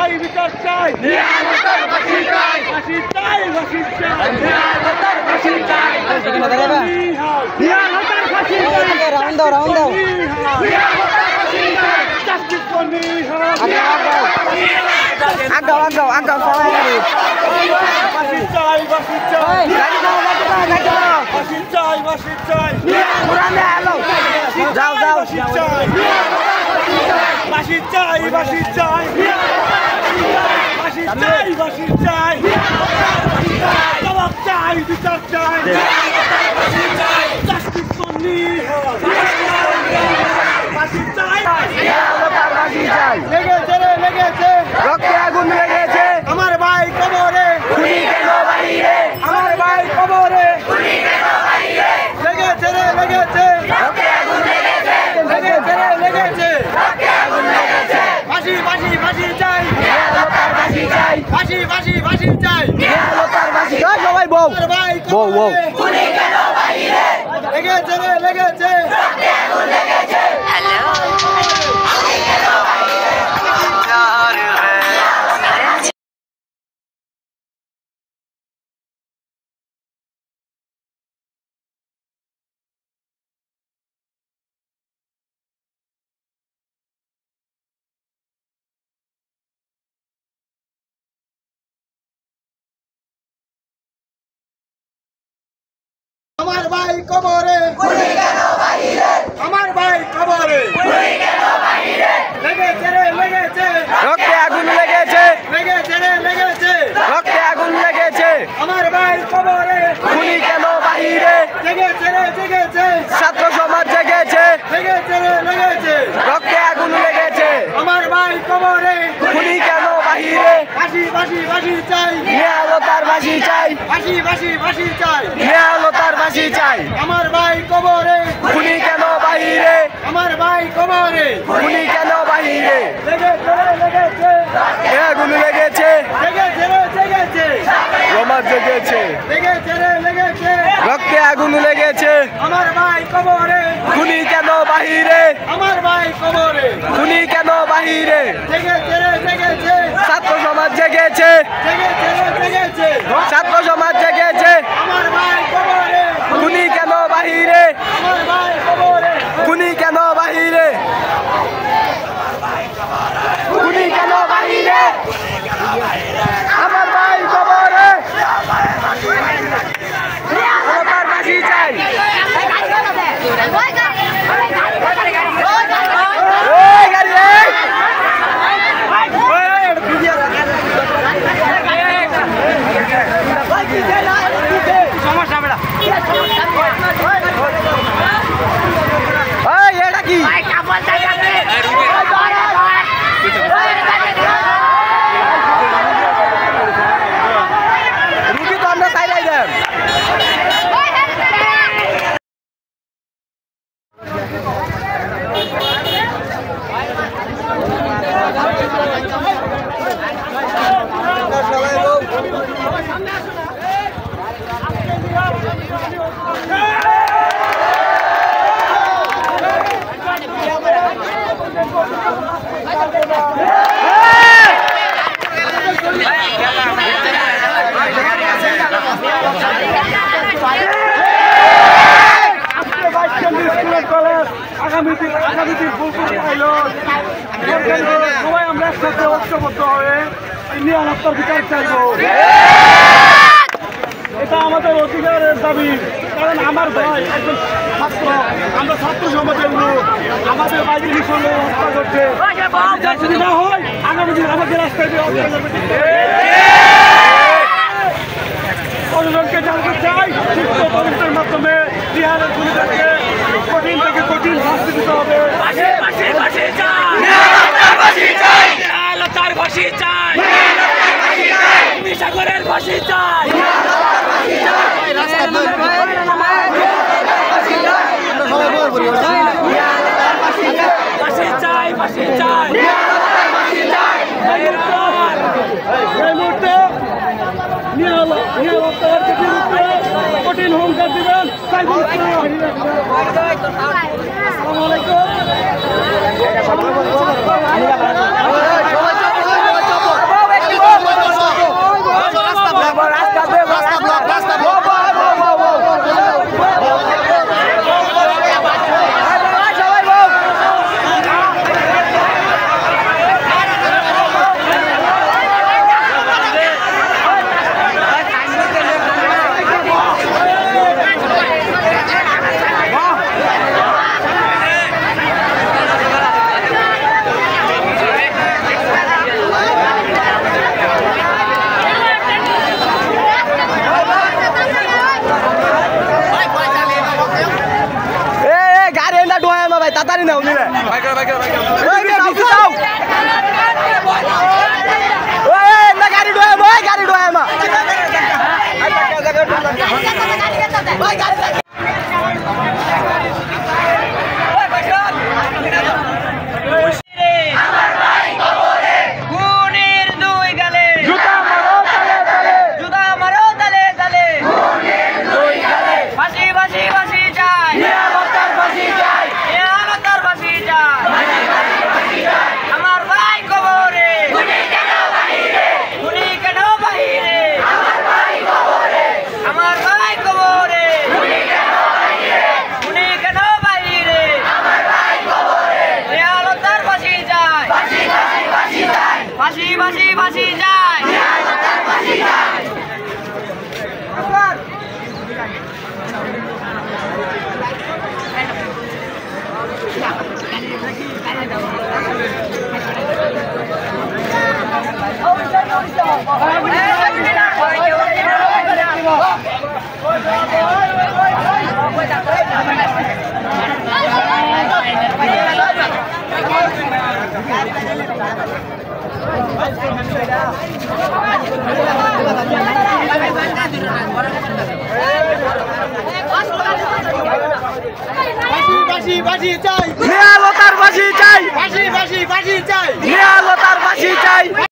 চাই বিচার চাই ফাঁসি চাই ফাঁসি চাই ফাঁসি চাই ফাঁসি চাই রাউন্ড দাও জাস্টিস ফর নিহাল আগাও সবাই ফাঁসি চাই ফাঁসি চাই ফাঁসি চাই ফাঁসি চাই যাও ফাঁসি চাই ফাঁসি চাই ফাঁসি চাই ফাঁসি চাই ফাঁসি চাই জবাব চাই বিচার চাই জাস্টিস ফর নিহাল ফাঁসি চাই লেগেছে রে লেগেছে রক্তে আগুন লেগেছে আমার ভাই কবরে খুনি কেন বাইরে আমার ভাই কবরে লেগেছে রে লেগেছে রক্তে আগুন লেগেছে লেগেছে রে লেগেছে রক্তে আগুন লেগেছে ফাঁসি ফাঁসি ফাঁসি চাই নিরাপত্তার ফাঁসি চাই ফাঁসি ফাঁসি ফাঁসি চাই নিরাপত্তার ফাঁসি চাই সবাই বউ আমার ভাই বউ কবরে খুনি কেন বাইরে লেগেছে রে লেগেছে রক্তে আগুন লেগেছে আমার ভাই কবরে খুনি কেন বাইরে আমার ভাই কবরে খুনি কেন বাইরে লেগেছে রে লেগেছে রক্তে আগুন লেগেছে লেগেছে রে লেগেছে রক্তে আগুন লেগেছে আমার ভাই কবরে খুনি কেন বাইরে লেগেছে রে লেগেছে ছাত্র সমাজ জেগেছে লেগেছে রে লেগেছে রক্তে আগুন লেগেছে আমার ভাই কবরে খুনি কেন বাইরে ফাঁসি ফাঁসি ফাঁসি চাই নিরাপত্তার ফাঁসি চাই ফাঁসি ফাঁসি ফাঁসি চাই নিরাপত্তার ফাঁসি চাই আমার ভাই কবরে খুনি কেন বাইরে আমার ভাই কবরে খুনি কেন বাইরে লেগেছে রে লেগেছে আগুন লেগেছে লেগেছে রে লেগেছে সমাজ জেগেছে লেগেছে রে লেগেছে রক্তে আগুন লেগেছে আমার ভাই কবরে খুনি কেন বাহিরে আমার ভাই কবরে খুনি কেন বাহিরে লেগেছে রে লেগেছে ছাত্র সমাজ জেগেছে লেগেছে রে লেগেছে ছাত্র সমাজ জেগেছে আমার ভাই কবরে খুনি কেন বাহিরে আমার ভাই কবরে খুনি কেন বাহিরে খুনি কেন বাহিরে আমার ভাই কবরে আমার ফাঁসি চাই এই গাড়ি এই সমস্যা বেড়া এই এটা কি রুগী তো আমরা চাইলাই দেন আগামীতে সবাই আমরা একসাথে ঐক্যবদ্ধ হয়ে নিরাপত্তার বিচার চাইব। এটা আমাদের অধিকারের দাবি, কারণ আমার ভাই একজন ছাত্র, আমরা ছাত্র সমাজের লোক, আমাদের বাইরের সঙ্গে হত্যা করছে। যদি না হয় আগামী দিন আমাদের রাস্তায় প্রশাসনকে জানতে চাই, শিক্ষক তদন্তের মাধ্যমে বিহারের খুনিদেরকে কঠিন থেকে কঠিন শাস্তি দিতে হবে। সাগরের ফাঁসি চাই, ফাঁসি চাই, ফাঁসি চাই। এই মুহূর্তে নিরাপত্তার বিরুদ্ধে কঠিন হুঙ্কার দিবেন। আসসালামু আলাইকুম। বাসি চাই